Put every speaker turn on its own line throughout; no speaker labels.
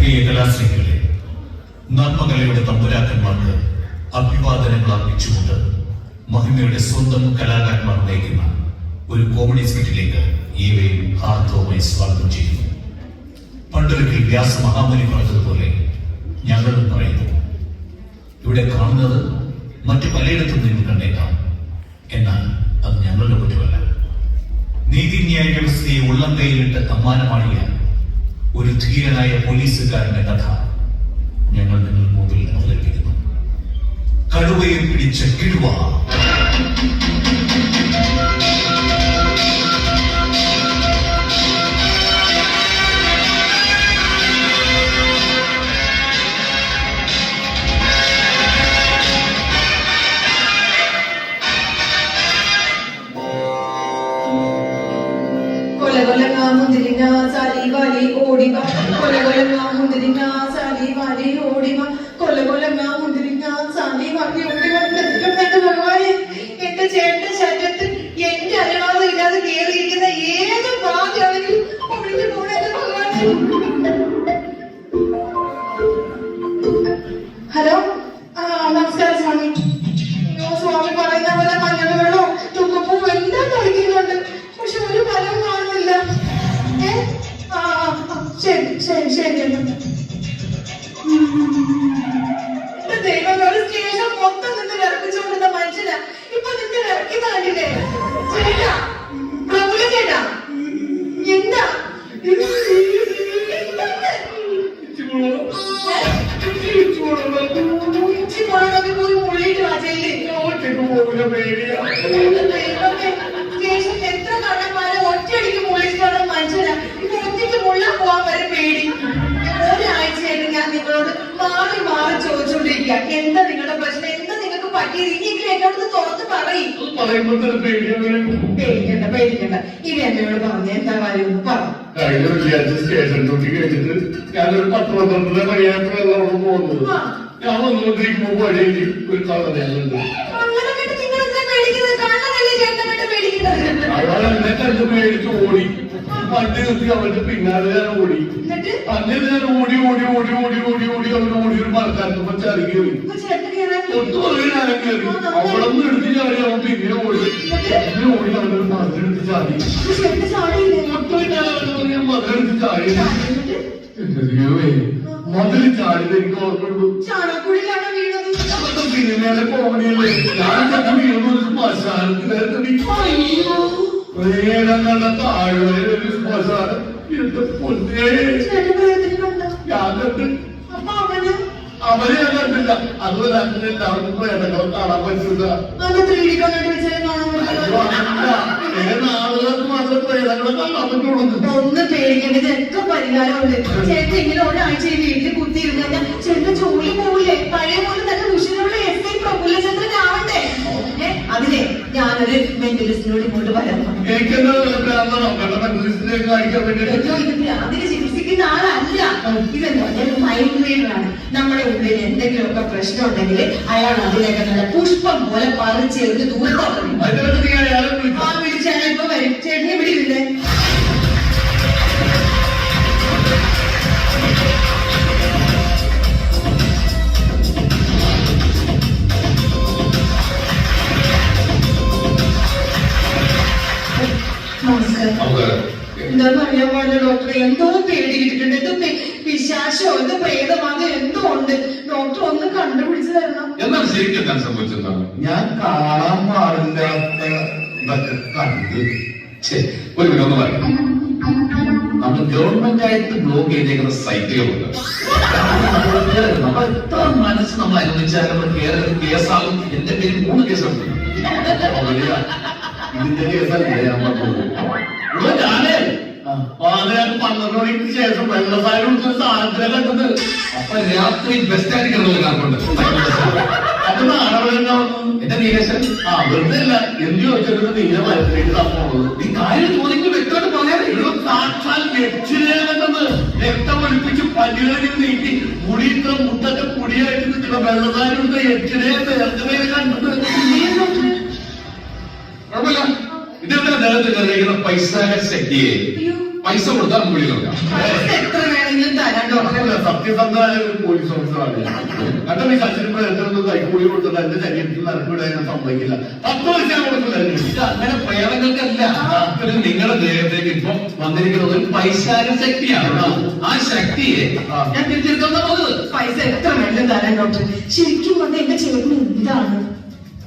പ്രിയ കലാസ്നേഹികളെ, നന്മകലയുടെ തമ്പുരാക്കന്മാർക്ക് അഭിവാദനങ്ങൾ അർപ്പിച്ചുകൊണ്ട് മഹിമയുടെ സ്വന്തം കലാകാരന്മാർ നയിക്കുന്ന ഒരു കോമഡി സ്കിറ്റിലേക്ക് ഏവരെയും ഹാർദവമായി സ്വാഗതം ചെയ്യുന്നു. പണ്ടൊരിക്കൽ വ്യാസ മഹാമുനി പറഞ്ഞതുപോലെ ഞങ്ങളും പറയുന്നു, ഇവിടെ കാണുന്നത് മറ്റു പലയിടത്തും നിന്ന് കണ്ടേക്കാം, എന്നാൽ അത് ഞങ്ങളുടെ കുറ്റമല്ല. നീതിന്യായ വ്യവസ്ഥയെ ഉള്ളം കൈയിലിട്ട് അമ്മാനമാടിയ ഒരു ധീരനായ പോലീസുകാരന്റെ കഥ ഞങ്ങൾ നിങ്ങൾ മുമ്പിൽ അവതരിപ്പിക്കുന്നു. കടുവയെ പിടിച്ച കിടുവ.
മുന്തിരിങ്ങ സാലി വാലി ഓടിവ കൊല കൊലങ്ങ മുന്തിരിങ്ങ സാലി വാലി ഓടിവ കൊല കൊലങ്ങ മുന്തിരിങ്ങ സാലി വാലി ഓടിവ. എന്റെ ഭഗവാനെ, എന്റെ ചേട്ടന്റെ ശരീരത്തിൽ എന്റെ അനുവാദം ഇല്ലാതെ കയറിയിരിക്കുന്ന ഏത് ഭാഗ്യാണെങ്കിലും ഒഴിഞ്ഞു പോണ എന്റെ ഭഗവാനെ. ഹലോ, നമസ്കാരം സ്വാമി. സ്വാമി പറയുന്ന പോലെ മഞ്ഞൾ വെള്ളവും തുമ്പപ്പൂ എല്ലാം കളിക്കുന്നുണ്ട്, പക്ഷെ ഒരു ഫലം കാണുന്നില്ല. ശരി ശരി ശരി. എന്റെ ദൈവങ്ങളോട് സ്റ്റേഷൻ മൊത്തം നിന്ന് വിറപ്പിച്ചുകൊണ്ടിരുന്ന മനുഷ്യനാ ഇപ്പൊ നിന്റെ വിറക്കുന്ന കണ്ടില്ലേ? ചേട്ടാ, പ്രഭുല ചേട്ടാ, എന്താ പോയി മുള്ളിട്ട് വാചയില്ലേ? സ്റ്റേഷൻ എത്ര കണ്ണന്മാരെ ഒറ്റയടിക്ക് മുള്ളിച്ചിട്ടുള്ള മനുഷ്യനാ ഇപ്പൊ ഒറ്റയ്ക്ക് മുള്ളാൻ പോവാൻ വരെ പേടി. ഒരാഴ്ചയായിട്ട് ഞാൻ നിങ്ങളോട് മാറി മാറി ചോദിച്ചോണ്ടിരിക്കുക, എന്താ നിങ്ങളുടെ പ്രശ്നം, എന്താ നിങ്ങൾക്ക് പറ്റിയത്? ഇനിയെങ്കിലും എന്നോട് തുറന്ന് പറയും. പേടിക്കണ്ട പേടിക്കണ്ട, ഇനി എന്നോട് പറഞ്ഞ എന്താ കാര്യം ഒന്ന് പറ.
സ്റ്റേഷൻ ഡ്യൂട്ടി കഴിഞ്ഞിട്ട് ഞാനൊരു 10-12 മണിയായപ്പോഴാണ് പോകുന്നത്. ഞാൻ വന്നുകൊണ്ടിരിക്കുമ്പോ വഴിയിൽ ഒരു കള്ളനുണ്ട്. അയാൾ എന്നെ കണ്ട് പേടിച്ച് ഓടി. വണ്ടി നിർത്തി അവന്റെ പിന്നാലെ ഞാൻ ഓടി. അങ്ങനെ ഞാൻ ഓടി ഓടി ഓടി ഓടി ഓടി ഓടി അവന് ഓടി ഒരു മരക്കാരത്ത് ചാടി കയറി. ഒത്തു പറയും ഞാനും കയറി. അവിടെ നിന്ന് എടുത്ത് ചാടി അവൻ പിന്നെ ഓടി. പിന്നെ ഓടി അവനൊരു മരത്തിനെടുത്ത് ചാടി. ഞാൻ മരത്തിനെടുത്ത് ചാടി. എന്റെ ദൈവമേ, മതിൽ ചാടിയത് എനിക്ക് ഓർമ്മയുള്ളൂ. സിനിമയിലെ കോമഡിയല്ലേ? ഞാൻ വീണു ശ്മശാനത്തിലെ താഴ്വരയിൽ ഒരു ശ്മശാനം. എന്റെ പൊന്നേ, ഞാൻ കണ്ട് അവരെ ഞാൻ കണ്ടില്ല. അതുപോലെ അങ്ങനെ എല്ലാവർക്കും പ്രേതങ്ങളെ കാണാൻ പറ്റില്ല. ആളുകൾക്ക് മാത്രം പ്രേതങ്ങളെ കാണാൻ പറ്റുള്ളൂ.
ഒന്ന് പേടിക്കേണ്ടത് ഒക്കെ പരിഹാരമുണ്ട്. ചേട്ടൻ ഇങ്ങനെ ഒരാഴ്ച വീട്ടിൽ കുത്തിയിരുന്നു കഴിഞ്ഞാൽ ചേട്ടൻ ജോലി പോവില്ലേ? പഴയ പോലെ തന്നെ വിഷയമുള്ള SI പ്രഫുല്ലചന്ദ്രൻ ആവണ്ടേ? അതിനെ ഞാനൊരു മെന്റലിസ്റ്റിനോട് ഇങ്ങോട്ട് വരാം.
എനിക്കെന്താ കാണിക്കാൻ വേണ്ടി
അതിന് ചികിത്സിക്കുന്ന ആളല്ല. ഇതെന്താ, മൈൻഡ് റീഡറാണ്. നമ്മുടെ ഉള്ളിൽ എന്തെങ്കിലുമൊക്കെ പ്രശ്നം ഉണ്ടെങ്കിൽ അയാൾ അതിലേക്ക് നല്ല പുഷ്പം പോലെ പറിച്ചെറിഞ്ഞ് ദൂരത്തോട്ട് വിളിച്ചാൽ ഇപ്പൊ വരും. ചേട്ടനെ വിടിയില്ലേ? എന്താന്ന് അറിയാൻ പാടില്ല ഡോക്ടർ, എന്തോ പേടിയിട്ടുണ്ട്. എന്തോ പിശാശോ എന്തോ പ്രേതമാകെ എന്തോ ഉണ്ട്. ഡോക്ടർ ഒന്ന് കണ്ടുപിടിച്ചു തരണം.
എന്നാൽ ശരിക്കും സംഭവിച്ചെന്താണ്? ഞാൻ കാണാൻ പാടില്ലാത്ത കണ്ട് ഒരു വിനോദം പറയാം. നമ്മൾ ഗവൺമെന്റായിട്ട് ബ്ലോക്ക് ചെയ്തേക്കുന്ന സൈറ്റുകളുണ്ട്. നമ്മൾ എത്ര മനസ്സ് നമ്മൾ അനുവദിച്ചാലും കേസാകും. എന്റെ പേര് 3 കേസുണ്ട്. ഇതിന്റെ കേസല്ലേ ഞാനേ 12 മണിക്ക് ശേഷം വെള്ളസാരി സാധനത്തിലെ കണ്ടത്. അപ്പൊ രാത്രി ബെസ്റ്റ് ആയിരിക്കണം കാണുന്നുണ്ട്. അത് നാടകങ്ങളുണ്ടാവുന്നു. എന്റെ നീരേശൻ വെറുതെ അല്ല. എന്ത് ചോദിച്ചിട്ട് നീല മരത്തിലേക്ക് തപ്പുള്ളത്. ഈ കാര്യം ചോദിക്കുമ്പോൾ വ്യക്തമായിട്ട് പറയാതെ സാക്ഷാൽ രക്ഷിതേണ്ടത് രക്തം ഒളിപ്പിച്ച് പല്ലുകളിൽ നീട്ടി മുടി ഇത്ര മുട്ടൊക്കെ പൊടിയായിട്ട് നിൽക്കുന്ന വെള്ളസാരി എടുത്ത രക്ഷിതയെ നേരത്തെ കണ്ടത്. കുഴപ്പമില്ല, ഇതെന്താ നേരത്തെ കറിയിക്കുന്ന പൈസ ശക്തിയെ പൈസ കൊടുത്താൽ മുകളിൽ നോക്കാം.
വേണമെങ്കിലും തരാം ഡോക്ടറെ.
സത്യസന്ധമായ ഒരു പോലീസ് ഓഫീസറാണ്. കണ്ടോ ഈ ശശിരൂപ എന്തൊന്നും കൈക്കൂലി കൊടുത്തിട്ട് എന്റെ ശരീരത്തിൽ നടക്കൂടെ ഞാൻ സമ്മതിക്കില്ല. 10 പൈസ കൊടുക്കില്ല.
അങ്ങനെ പ്രേതങ്ങൾക്കല്ല, നിങ്ങളുടെ ദേഹത്തേക്ക് ഇപ്പൊ വന്നിരിക്കുന്നത് ഒരു പൈശാചിക ശക്തിയാണ്. ആ ശക്തിയെ ഞാൻ തിരിച്ചെടുക്കാൻ പറഞ്ഞത്.
പൈസ എത്ര വേണമെങ്കിലും തരാം ഡോക്ടർ. ശരിക്കും പറഞ്ഞ എന്റെ ചേട്ടന് എന്താണ്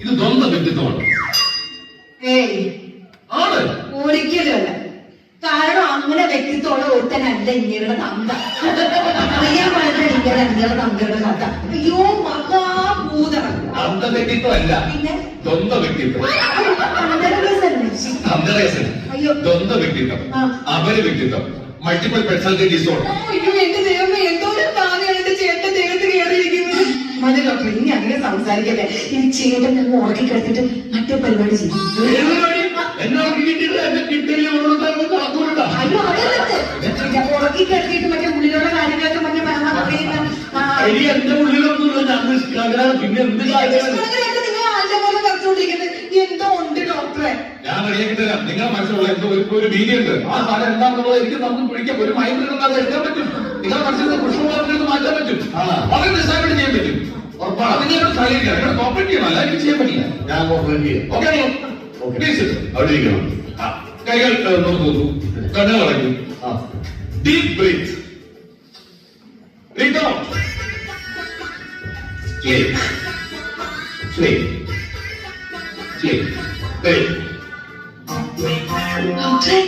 ഇത് ദ്വന്ദ്വ വ്യക്തിത്വമാണ്.
ഏയ്
ആണ്
ഒരിക്കലും അല്ല. കാരണം അങ്ങനെ വ്യക്തിത്വമുള്ള ഒരുത്തനല്ല ഇങ്ങയുടെ തന്ത. അറിയാമായിട്ട് ഇങ്ങനെ തന്തയുടെ കഥ. അയ്യോ മഹാഭൂതമാണ്.
അന്ധ വ്യക്തിത്വമല്ല,
പിന്നെ
ദ്വന്ദ്വ വ്യക്തിത്വം.
അയ്യോ
ദ്വന്ദ്വ വ്യക്തിത്വം, അപര വ്യക്തിത്വം, മൾട്ടിപ്പിൾ പേഴ്സണാലിറ്റി ഡിസോർഡർ.
അയ്യോ എന്റെ ദൈവമേ, എന്തോ ഒരു താനെയാണ് എന്റെ ചേട്ടൻ ദേഹത്ത് കയറിയിരിക്കുന്നത്. മതി ഡോക്ടർ, ഇനി അങ്ങനെ സംസാരിക്കല്ലേ. ഇനി ചേട്ടൻ ഞങ്ങൾ ഉറക്കി കിടത്തിട്ട് മറ്റേ പരിപാടി ചെയ്യും. അയ്യോ അതല്ലേ ഉറക്കി കിടത്തിയിട്ട് മറ്റേ ഉള്ളിലുള്ള കാര്യങ്ങളൊക്കെ മറ്റേ
എന്റെ ഉള്ളിലൊന്നുമില്ല, ഞാൻ നിഷ്കളങ്കനാണ്. പിന്നെ എന്ത് കാര്യമാണ്
നിങ്ങൾ ആളുടെ പോലെ കളിച്ചുകൊണ്ടിരിക്കുന്നത്? എന്തോ ഉണ്ട് ഡോക്ടറെ.
ഞാൻ റെഡിയാക്കി തരാം. നിങ്ങളുടെ മനസ്സിലുള്ള എന്തോ ഒരു ഭീതിയുണ്ട്. ആ സാധനം എന്താണെന്നുള്ളത് എനിക്ക് നമുക്ക് പിടിക്കാം. ഒരു മൈൻഡ് അത് എടുക്കാൻ പറ്റും. നിങ്ങളുടെ മനസ്സിൽ പുഷ്പമാർഗ്ഗം മാറ്റാൻ പറ്റും. വളരെ നിസ്സാരമായിട്ട് ചെയ്യാൻ പറ്റും. ഉറപ്പാണ്. നിങ്ങൾ സഹകരിക്കണം. നിങ്ങൾ കോപ്പറേറ്റ് ചെയ്യണം. അല്ല എനിക്ക് ചെയ്യാൻ പറ്റില്ല.
ഞാൻ കോപ്പറേറ്റ് ചെയ്യാം.
ഓക്കെ,
അവിടെ ഇരിക്കണം.
കൈകൾ നോക്കൂ, കണ്ണുകൾ അടയ്ക്കും. Deep breath. Breathe out. Sleep. Sleep. Sleep. Sleep.
ഡോക്ടറെ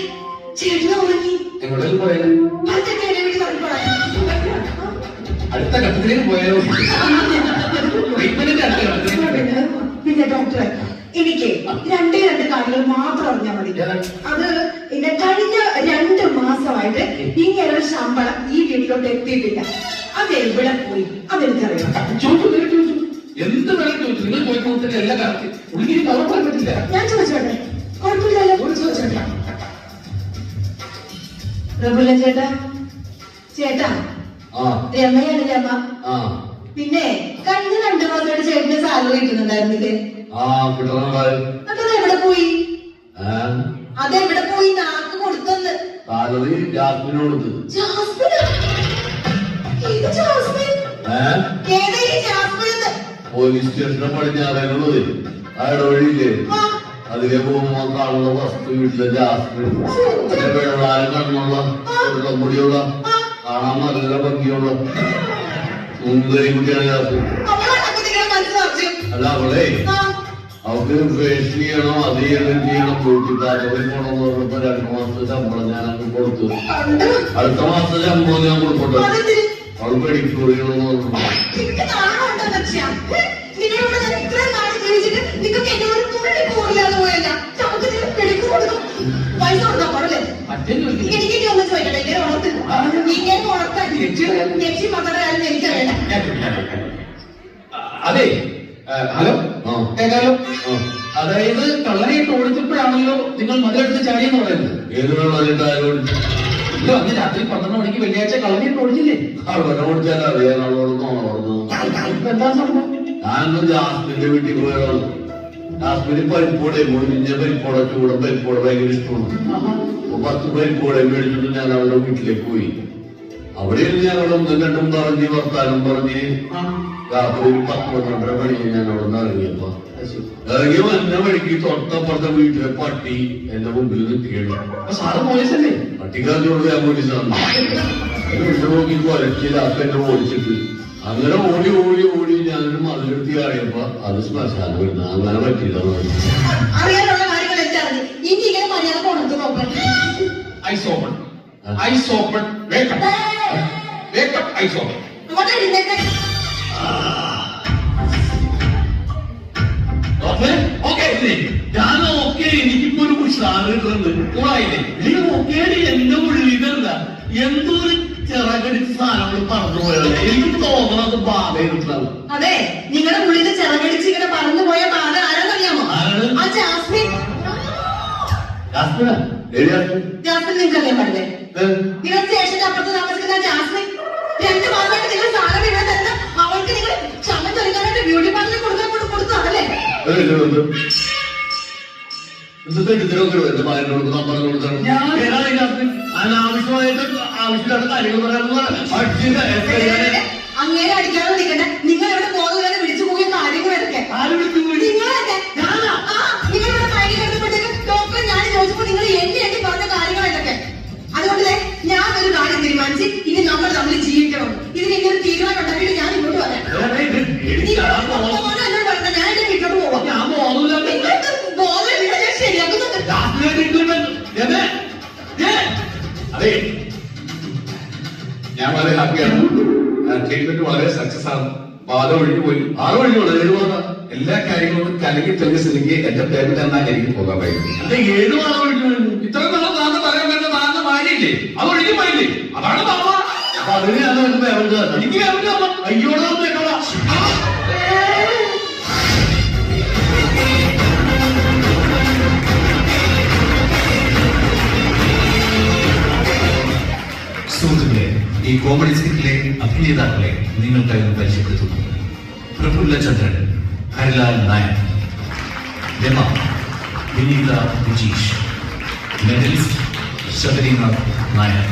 ചേട്ടന് ഉറങ്ങി.
എങ്ങോട്ടേക്ക് പോയാലോ? അടുത്ത ഘട്ടത്തിലേക്ക് പോയാലോ? ട്രീറ്റ്മെന്റിന്റെ അടുത്ത ഘട്ടത്തിലേക്ക്.
പിന്നെ ഡോക്ടറെ എനിക്ക് രണ്ടേ കാര്യങ്ങൾ മാത്രം അറിഞ്ഞാൽ മതി. അത് പിന്നെ കഴിഞ്ഞ 2 മാസമായിട്ട് ഇങ്ങനെ ശമ്പളം ഈ വീട്ടിലോട്ട് എത്തിയിട്ടില്ല. അതെവിടെ പോയി അതെനിക്കറിയാം.
ചോദിച്ചു എന്ത് വേണം ചോദിച്ചു. നിങ്ങൾ ചോദിക്കുന്നതിന്റെ എല്ലാ കാര്യത്തിൽ ഉള്ളിൽ പറയാൻ പറ്റില്ല.
ഞാൻ ചോദിച്ചോട്ടെ? കുഴപ്പമില്ലല്ലോ, ചോദിച്ചോട്ടെ. പ്രഭുലൻ ചേട്ടാ, ചേട്ടാ രമയാണ് രമ. പിന്നെ കഴിഞ്ഞ 2 മാസമായിട്ട് ചേട്ടന് സാലറി കിട്ടുന്നുണ്ടായിരുന്നില്ലേ? അതെവിടെ പോയി? അതെവിടെ പോയി? നാക്ക് കൊടുത്തെന്ന്.
സാലറി ജാസ്മിന് കൊടുത്ത്.
ജാസ്മിന്? ഏത് ജാസ്മിൻ? ഏതാ ഈ ജാസ്മിൻ?
പോലീസ് സ്റ്റേഷനെ പടിഞ്ഞാറുള്ളത് ആ ഇടവഴിയില്ലേ, അതിലെ പോകുമ്പോ കാണുന്ന വസ്തു വീട്ടിലെ ജാസ്മിൻ. വെള്ളാരം കണ്ണുള്ള മുടിയുള്ള കാണാൻ നല്ല ഭംഗിയുള്ള സുന്ദരി കുട്ടിയാണ് ജാസ്മിൻ. അല്ല അവളെ അവർക്ക് ഫേസ് ചെയ്യണം, അത് ചെയ്യണം, ബ്യൂട്ടി പാർലറിൽ പോകണമെന്ന് പറഞ്ഞപ്പോ 2 മാസത്തെ ശമ്പളം ഞാൻ അങ്ങ് കൊടുത്തു. അടുത്ത മാസത്തെ ശമ്പളം ഞാൻ കൊടുക്കട്ടെ. അവൾ പെഡിക്യൂർ ചെയ്യണമെന്ന് പറഞ്ഞു.
അതെ, ഹലോ കേൾക്കാലോ. അതായത് കള്ളനായിട്ട് ഓടിച്ചപ്പോഴാണല്ലോ നിങ്ങൾ മതിലെടുത്ത് ചാടിയെന്ന് പറയുന്നത്.
ഏത് വെള്ളമായിട്ട് ഓടിച്ചു?
ഇല്ല, അന്ന് രാത്രി 12 മണിക്ക് വെള്ളിയാഴ്ച കള്ളനായിട്ട് ഓടിച്ചില്ലേ?
അവിടെ ഓടിച്ചാൽ അറിയാൻ അവളോട് തോന്നുന്നു.
എന്താ സംഭവം?
ഞാനൊന്നും ജാസ്മിന്റെ വീട്ടിൽ പോയതാണ്. ജാസ്മിന് പരിപ്പോടെ മുരിഞ്ഞ പരിപ്പോടെ ചൂട പരിപ്പോടെ ഭയങ്കര ഇഷ്ടമാണ്. 10 പരിപ്പോടെ മേടിച്ചിട്ട് ഞാൻ അവളുടെ വീട്ടിലേക്ക് പോയി. അവിടെ ഞാൻ അവിടെ 1-2 പറഞ്ഞ് വർത്താനം പറഞ്ഞ് രാത്രി 10-12 മണിക്ക് ഞാൻ അവിടെ നിന്ന് ഇറങ്ങിയപ്പോ ഇറങ്ങി വന്ന വഴിക്ക് തൊട്ടപ്പുറത്തെ വീട്ടിലെ പട്ടി എന്റെ മുമ്പിൽ നിൽക്കുകയാണ്.
സാറ് പോലീസല്ലേ?
പട്ടിക്കാരോട് ഞാൻ പോലീസാണ്. നോക്കി കൊലച്ച് ലാസ്റ്റ് എന്നെ ഓടിച്ചിട്ട് അങ്ങനെ ഓടി ഓടി ഓടി ഞാനൊരു മതിലെടുത്തി അറിയപ്പോ അത് ശ്മശാനം വരുന്നത്. അങ്ങനെ പറ്റില്ല.
അറിയാനുള്ള കാര്യങ്ങൾ എന്താണ്? ഇനി ഇങ്ങനെ മര്യാദ കൊണ്ടു നോക്കാൻ.
Eyes open. Eyes open. Wake up. Wake up. Eyes open.
ഞാൻ ഓക്കെ, എനിക്കിപ്പോ ഒരു ഉഷാറിട്ടുണ്ട്. നീ ഓക്കെ, എന്റെ ഉള്ളിൽ ഇതെന്താ എന്തോ ഒരു ചിറകടിച്ച് സാധനങ്ങൾ പറന്നു പോയതല്ലേ. എനിക്ക് തോന്നണത് ബാധയിരുന്നാണ്.
അതെ, നിങ്ങളുടെ ഉള്ളിൽ ചിറകടിച്ച് ഇങ്ങനെ പറന്നു പോയ ബാധ ആരെന്നറിയാമോ? ആ ജാസ്മിൻ.
ജാസ്മിനാ?
ജാസ്മിൻ നിങ്ങൾക്കറിയാൻ പാടില്ലേ? നിങ്ങൾ സ്റ്റേഷന്റെ അപ്പുറത്ത് താമസിക്കുന്ന ജാസ്മിൻ 2 മാസമായിട്ട് നിങ്ങൾ സാധനം ഇവിടെ തരുന്ന അവൾക്ക് നിങ്ങൾ ക്ഷമ ചോദിക്കാനായിട്ട് ബ്യൂട്ടി പാർലറിൽ കൊടുത്തു അതല്ലേ?
എന്റെ മകനോട് നമ്പർ കൊടുക്കണം. അനാവശ്യമായിട്ട് ആവശ്യമില്ലാത്ത കാര്യങ്ങൾ പറയാനുള്ള
അങ്ങേരെ അടിക്കാതെ നിൽക്കട്ടെ. നിങ്ങൾ ഇവിടെ ബോധമില്ലാതെ വിളിച്ചു പോയ കാര്യങ്ങൾ എടുക്കെ
ആര് വിളിച്ചു പോയി?
നിങ്ങൾ നിങ്ങളിവിടെ മയങ്ങി കിടന്നപ്പോഴത്തേക്ക് ഡോക്ടറെ ഞാൻ ചോദിച്ചപ്പോൾ നിങ്ങൾ എണ്ണി പറഞ്ഞ കാര്യങ്ങൾ എന്തൊക്കെ. അതുകൊണ്ട് ഞാൻ ഒരു കാര്യം തീരുമാനിച്ച് ഇനി നമ്മൾ തമ്മിൽ ജീവിക്കണം. ഇതിന് ഇങ്ങനെ ഒരു തീരുമാനം ഉണ്ടാക്കിയിട്ട് ഞാൻ ഇങ്ങോട്ട് വരാം. എന്നോട് പറഞ്ഞ ഞാൻ എന്റെ വീട്ടിലോട്ട് പോവാം.
ഞാൻ ബോധമില്ലാത്ത
ബോധമില്ല, ഞാൻ ശരിയാക്കുന്നുണ്ട്.
അതെ,
ഞാൻ വളരെ ഹാപ്പിയാണ്. ട്രീറ്റ്മെന്റ് വളരെ സക്സസ് ആണ്. ബാധ ഒഴിഞ്ഞു പോയി. എല്ലാ കാര്യങ്ങളും കലങ്ങി തെളിഞ്ഞ സ്ഥിതിക്ക് എന്റെ പേരിൽ എന്നാൽ എനിക്ക് പോകാൻ കഴിയും.
അതെ, 7 മാസം ഒഴിഞ്ഞു.
ഇത്ര നാളെ താന്ന് പറയാൻ വേണ്ട താന്ന് മാരിയില്ലേ, അത് ഒഴിഞ്ഞു പോയില്ലേ, അതാണ് താമ.
അപ്പൊ അതിന് ഞാൻ എനിക്ക് അയ്യോടാ
സുഹൃത്തുക്കളെ, ഈ കോമഡി സ്കിറ്റിലെ അഭിനേതാക്കളെ നിങ്ങൾക്കായി ഒന്ന് പരിചയപ്പെടുത്തുന്നു. പ്രഫുല്ല ചന്ദ്രൻ, ഹരിലാൽ നായർ, രമ, വിനീത വിജീഷ്, മെഡലിസ്റ്റ് ശബരിനാഥ് നായർ.